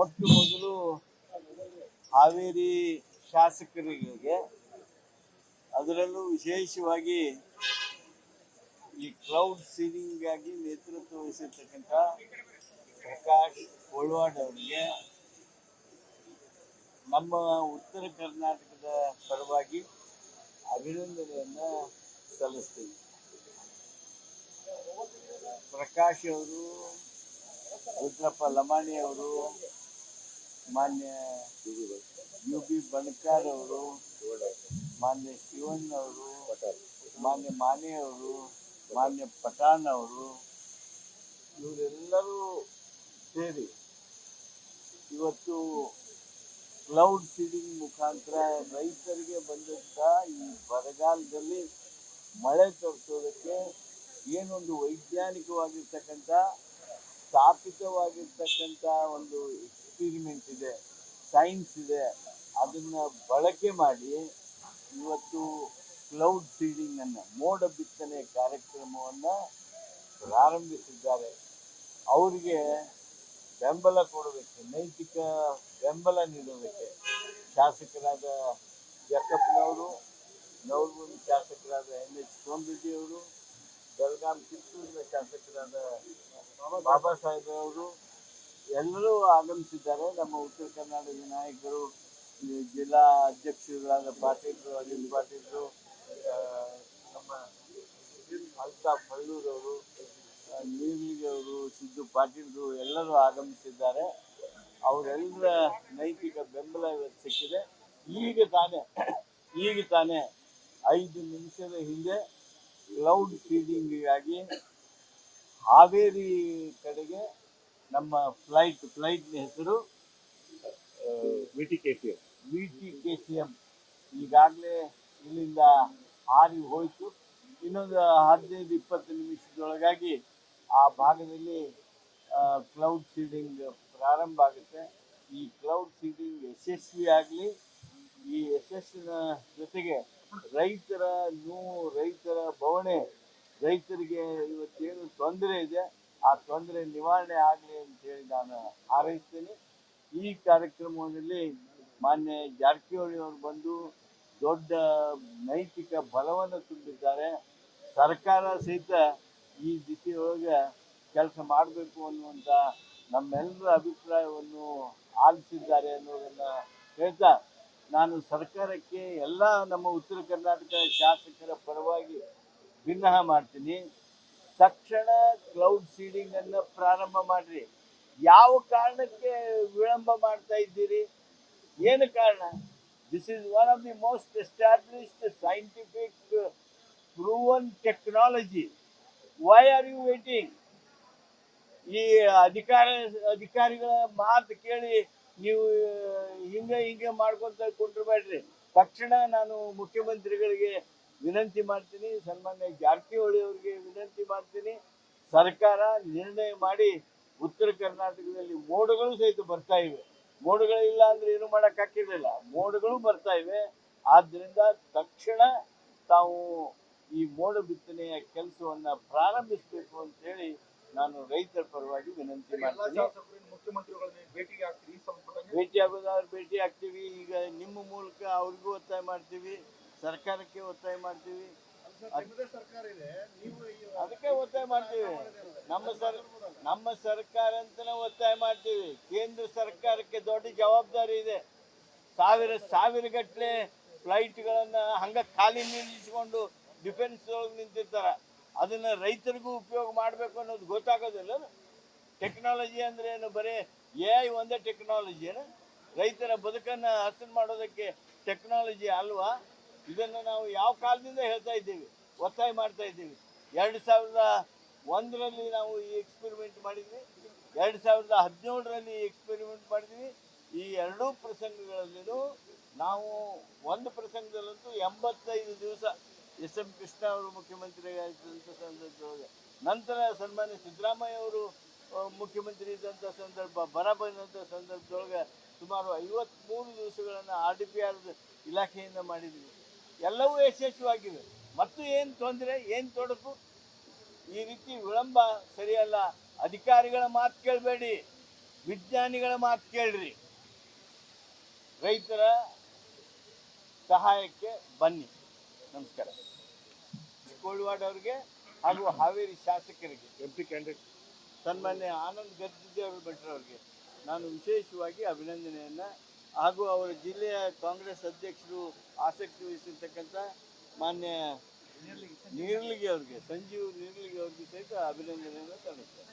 ಮೊಟ್ಟ ಮೊದಲು ಹಾವೇರಿ ಶಾಸಕರಿಗೆ ಅದರಲ್ಲೂ ವಿಶೇಷವಾಗಿ ಈ ಕ್ಲೌಡ್ ಸೀಡಿಂಗ್ ಆಗಿ ನೇತೃತ್ವ ವಹಿಸಿರ್ತಕ್ಕಂಥ ಪ್ರಕಾಶ್ ಕೋಳ್ವಾಡ್ ಅವರಿಗೆ ನಮ್ಮ ಉತ್ತರ ಕರ್ನಾಟಕದ ಪರವಾಗಿ ಅಭಿನಂದನೆಯನ್ನು ಸಲ್ಲಿಸ್ತೀವಿ. ಪ್ರಕಾಶ್ ಅವರು, ರುದ್ರಪ್ಪ ಲಮಾಣಿ ಅವರು, ಮಾನ್ಯ UB ಬಣಕಾರ್ ಅವರು, ಮಾನ್ಯ ಶಿವಣ್ಣ ಅವರು, ಮಾನ್ಯ ಮಾನೆ ಅವರು, ಮಾನ್ಯ ಪಠಾಣ್ ಅವರು, ಇವರೆಲ್ಲರೂ ಸೇರಿ ಇವತ್ತು ಕ್ಲೌಡ್ ಸೀಡಿಂಗ್ ಮುಖಾಂತರ ರೈತರಿಗೆ ಬಂದಂಥ ಈ ಬರಗಾಲದಲ್ಲಿ ಮಳೆ ತರಿಸೋದಕ್ಕೆ ಏನೊಂದು ವೈಜ್ಞಾನಿಕವಾಗಿರ್ತಕ್ಕಂಥ ಸ್ಥಾಪಿತವಾಗಿರ್ತಕ್ಕಂಥ ಒಂದು ಎಕ್ಸ್ಪಿರಿಮೆಂಟ್ ಇದೆ, ಸೈನ್ಸ್ ಇದೆ, ಅದನ್ನು ಬಳಕೆ ಮಾಡಿ ಇವತ್ತು ಕ್ಲೌಡ್ ಸೀಡಿಂಗನ್ನು ಮೋಡ ಬಿತ್ತನೆ ಕಾರ್ಯಕ್ರಮವನ್ನು ಪ್ರಾರಂಭಿಸಿದ್ದಾರೆ. ಅವರಿಗೆ ಬೆಂಬಲ ಕೊಡೋದಕ್ಕೆ, ನೈತಿಕ ಬೆಂಬಲ ನೀಡೋದಕ್ಕೆ ಶಾಸಕರಾದ ಜಕ್ಕಪ್ಪನವರು, ನವಲಗುಂದ ಶಾಸಕರಾದ NH ಸೋಮರೆಡ್ಡಿ ಅವರು, ಬೆಳಗಾಂ ಕಿತ್ತೂರಿನ ಶಾಸಕರಾದ ಬಾಬಾ ಸಾಹೇಬ್ ಅವರು ಎಲ್ಲರೂ ಆಗಮಿಸಿದ್ದಾರೆ. ನಮ್ಮ ಉತ್ತರ ಕರ್ನಾಟಕದ ನಾಯಕರು, ಜಿಲ್ಲಾ ಅಧ್ಯಕ್ಷರಾದ ಪಾಟೀಲ್ರು, ಅನಿಲ್ ಪಾಟೀಲ್ರು, ನಮ್ಮ ಅಲ್ತಾಫ್ ಹಳ್ಳೂರವರು, ನೀರ್ಲಿಗೆ ಅವರು, ಸಿದ್ದು ಪಾಟೀಲ್ರು ಎಲ್ಲರೂ ಆಗಮಿಸಿದ್ದಾರೆ. ಅವರೆಲ್ಲರ ನೈತಿಕ ಬೆಂಬಲ ಇವತ್ತು ಸಿಕ್ಕಿದೆ. ಈಗ ತಾನೇ 5 ನಿಮಿಷದ ಹಿಂದೆ ಕ್ಲೌಡ್ ಸೀಡಿಂಗಿಗಾಗಿ ಹಾವೇರಿ ಕಡೆಗೆ ನಮ್ಮ ಫ್ಲೈಟ್ನ ಹೆಸರು VTKCM ಈಗಾಗಲೇ ಇಲ್ಲಿಂದ ಹಾರಿ ಹೋಯಿತು. ಇನ್ನೊಂದು 15-20 ನಿಮಿಷದೊಳಗಾಗಿ ಆ ಭಾಗದಲ್ಲಿ ಕ್ಲೌಡ್ ಸೀಡಿಂಗ್ ಪ್ರಾರಂಭ ಆಗುತ್ತೆ. ಈ ಕ್ಲೌಡ್ ಸೀಡಿಂಗ್ ಯಶಸ್ವಿಯಾಗಲಿ. ಈ ಯಶಸ್ಸಿನ ಜೊತೆಗೆ ರೈತರ ನೋವು, ರೈತರ ಬವಣೆ, ರೈತರಿಗೆ ಇವತ್ತೇನು ತೊಂದರೆ ಇದೆ ಆ ತೊಂದರೆ ನಿವಾರಣೆ ಆಗಲಿ ಅಂತೇಳಿ ನಾನು ಹಾರೈಸ್ತೇನೆ. ಈ ಕಾರ್ಯಕ್ರಮದಲ್ಲಿ ಮಾನ್ಯ ಜಾರಕಿಹೊಳಿ ಅವರು ಬಂದು ದೊಡ್ಡ ನೈತಿಕ ಬಲವನ್ನು ತುಂಬಿದ್ದಾರೆ. ಸರ್ಕಾರ ಸಹಿತ ಈ ದಿಸೆಯೊಳಗೆ ಕೆಲಸ ಮಾಡಬೇಕು ಅನ್ನುವಂಥ ನಮ್ಮೆಲ್ಲರ ಅಭಿಪ್ರಾಯವನ್ನು ಆಲಿಸಿದ್ದಾರೆ ಅನ್ನೋದನ್ನು ಹೇಳ್ತಾ, ನಾನು ಸರ್ಕಾರಕ್ಕೆ ಎಲ್ಲ ನಮ್ಮ ಉತ್ತರ ಕರ್ನಾಟಕ ಶಾಸಕರ ಪರವಾಗಿ ವಿನ್ನಹ ಮಾಡ್ತೀನಿ. ತಕ್ಷಣ ಕ್ಲೌಡ್ ಸೀಡಿಂಗನ್ನು ಪ್ರಾರಂಭ ಮಾಡಿರಿ. ಯಾವ ಕಾರಣಕ್ಕೆ ವಿಳಂಬ ಮಾಡ್ತಾ ಇದ್ದೀರಿ? ಏನು ಕಾರಣ? This is one of the most established scientific proven technology. Why are you waiting? ಈ ಅಧಿಕಾರಿಗಳ ಮಾತು ಕೇಳಿ ನೀವು ಹಿಂಗೆ ಮಾಡ್ಕೊತ ಕುಂಟ್ರಬೇಡ್ರಿ. ತಕ್ಷಣ ನಾನು ಮುಖ್ಯಮಂತ್ರಿಗಳಿಗೆ ವಿನಂತಿ ಮಾಡ್ತೀನಿ, ಸನ್ಮಾನ್ಯ ಜಾರಕಿಹೊಳಿ ಅವರಿಗೆ ವಿನಂತಿ ಮಾಡ್ತೀನಿ. ಸರ್ಕಾರ ನಿರ್ಣಯ ಮಾಡಿ ಉತ್ತರ ಕರ್ನಾಟಕದಲ್ಲಿ ಮೋಡಗಳು ಸಹಿತ ಬರ್ತಾ ಇವೆ. ಮೋಡಗಳಿಲ್ಲ ಅಂದರೆ ಏನು ಮಾಡೋಕ್ಕಾಗಿರಲಿಲ್ಲ, ಮೋಡಗಳು ಬರ್ತಾ ಇವೆ. ಆದ್ದರಿಂದ ತಕ್ಷಣ ತಾವು ಈ ಮೋಡ ಬಿತ್ತನೆಯ ಕೆಲಸವನ್ನು ಪ್ರಾರಂಭಿಸಬೇಕು ಅಂತೇಳಿ ನಾನು ರೈತರ ಪರವಾಗಿ ವಿನಂತಿ ಮಾಡ್ತೀನಿ. ಭೇಟಿ ಆಗೋದಾದ್ರೆ ಭೇಟಿ ಆಗ್ತೀವಿ. ಈಗ ನಿಮ್ಮ ಮೂಲಕ ಅವ್ರಿಗೂ ಒತ್ತಾಯ ಮಾಡ್ತೀವಿ, ಸರ್ಕಾರಕ್ಕೆ ಒತ್ತಾಯ ಮಾಡ್ತೀವಿ. ಅದಕ್ಕೆ ಒತ್ತಾಯ ಮಾಡ್ತೀವಿ. ನಮ್ಮ ಸರ್ಕಾರ ಅಂತಲೇ ಒತ್ತಾಯ ಮಾಡ್ತೀವಿ. ಕೇಂದ್ರ ಸರ್ಕಾರಕ್ಕೆ ದೊಡ್ಡ ಜವಾಬ್ದಾರಿ ಇದೆ. ಸಾವಿರ ಗಟ್ಟಲೆ ಫ್ಲೈಟ್ಗಳನ್ನು ಹಂಗೆ ಖಾಲಿ ನಿಲ್ಲಿಸ್ಕೊಂಡು ಡಿಫೆನ್ಸ್ ಒಳಗೆ ನಿಂತಿರ್ತಾರೆ. ಅದನ್ನು ರೈತರಿಗೂ ಉಪಯೋಗ ಮಾಡಬೇಕು ಅನ್ನೋದು ಗೊತ್ತಾಗೋದಿಲ್ಲ. ಟೆಕ್ನಾಲಜಿ ಅಂದರೆ ಏನು? ಬರೀ AI ಒಂದೇ ಟೆಕ್ನಾಲಜಿ ಏನು? ರೈತರ ಬದುಕನ್ನು ಹಸನು ಮಾಡೋದಕ್ಕೆ ಟೆಕ್ನಾಲಜಿ ಅಲ್ವಾ? ಇದನ್ನು ನಾವು ಯಾವ ಕಾಲದಿಂದ ಹೇಳ್ತಾ ಇದ್ದೀವಿ, ಒತ್ತಾಯ ಮಾಡ್ತಾ ಇದ್ದೀವಿ. 2001ರಲ್ಲಿ ನಾವು ಈ ಎಕ್ಸ್ಪೆರಿಮೆಂಟ್ ಮಾಡಿದ್ವಿ, 2017ರಲ್ಲಿ ಎಕ್ಸ್ಪೆರಿಮೆಂಟ್ ಮಾಡಿದ್ವಿ. ಈ ಎರಡೂ ಪ್ರಸಂಗಗಳಲ್ಲಿಯೂ ನಾವು ಒಂದು ಪ್ರಸಂಗದಲ್ಲಂತೂ 85 ದಿವಸ SM ಕೃಷ್ಣ ಅವರು ಮುಖ್ಯಮಂತ್ರಿ ಆಗಿದ್ದಂಥ ಸಂದರ್ಭದೊಳಗೆ, ನಂತರ ಸನ್ಮಾನ್ಯ ಸಿದ್ದರಾಮಯ್ಯ ಅವರು ಮುಖ್ಯಮಂತ್ರಿ ಇದ್ದಂಥ ಸಂದರ್ಭ, ಬರ ಬಂದಂಥ ಸಂದರ್ಭದೊಳಗೆ ಸುಮಾರು 53 ದಿವಸಗಳನ್ನು RDPR ಇಲಾಖೆಯಿಂದ ಮಾಡಿದ್ವಿ. ಎಲ್ಲವೂ ಯಶಸ್ವಿಯಾಗಿವೆ. ಮತ್ತು ಏನು ತೊಂದರೆ, ಏನು ತೊಡಕು? ಈ ರೀತಿ ವಿಳಂಬ ಸರಿಯಲ್ಲ. ಅಧಿಕಾರಿಗಳ ಮಾತು ಕೇಳಬೇಡಿ. ವಿಜ್ಞಾನಿಗಳ ಮಾತು ಕೇಳ್ರಿ, ರೈತರ ಸಹಾಯಕ್ಕೆ ಬನ್ನಿ. ನಮಸ್ಕಾರ. ಕೋಳಿವಾಡ ಅವರಿಗೆ ಹಾಗೂ ಹಾವೇರಿ ಶಾಸಕರಿಗೆ, MP ಕ್ಯಾಂಡಿಡೇಟ್ ಸನ್ಮಾನ್ಯ ಆನಂದ್ ಗರ್ಜಿದೇವರು ಭಟ್ರು ಅವರಿಗೆ ನಾನು ವಿಶೇಷವಾಗಿ ಅಭಿನಂದನೆಯನ್ನು ಹಾಗೂ ಅವರ ಜಿಲ್ಲೆಯ ಕಾಂಗ್ರೆಸ್ ಅಧ್ಯಕ್ಷರು ಆಸಕ್ತಿ ವಹಿಸಿರ್ತಕ್ಕಂಥ ಮಾನ್ಯ ನೀರ್ಲಿಗೆ ಅವ್ರಿಗೆ, ಸಂಜೀವ್ ನೀರ್ಲಿಗೆ ಅವ್ರಿಗೆ ಸಹಿತ ಅಭಿನಂದನೆಯನ್ನು ಸಲ್ಲಿಸ್ತೇನೆ.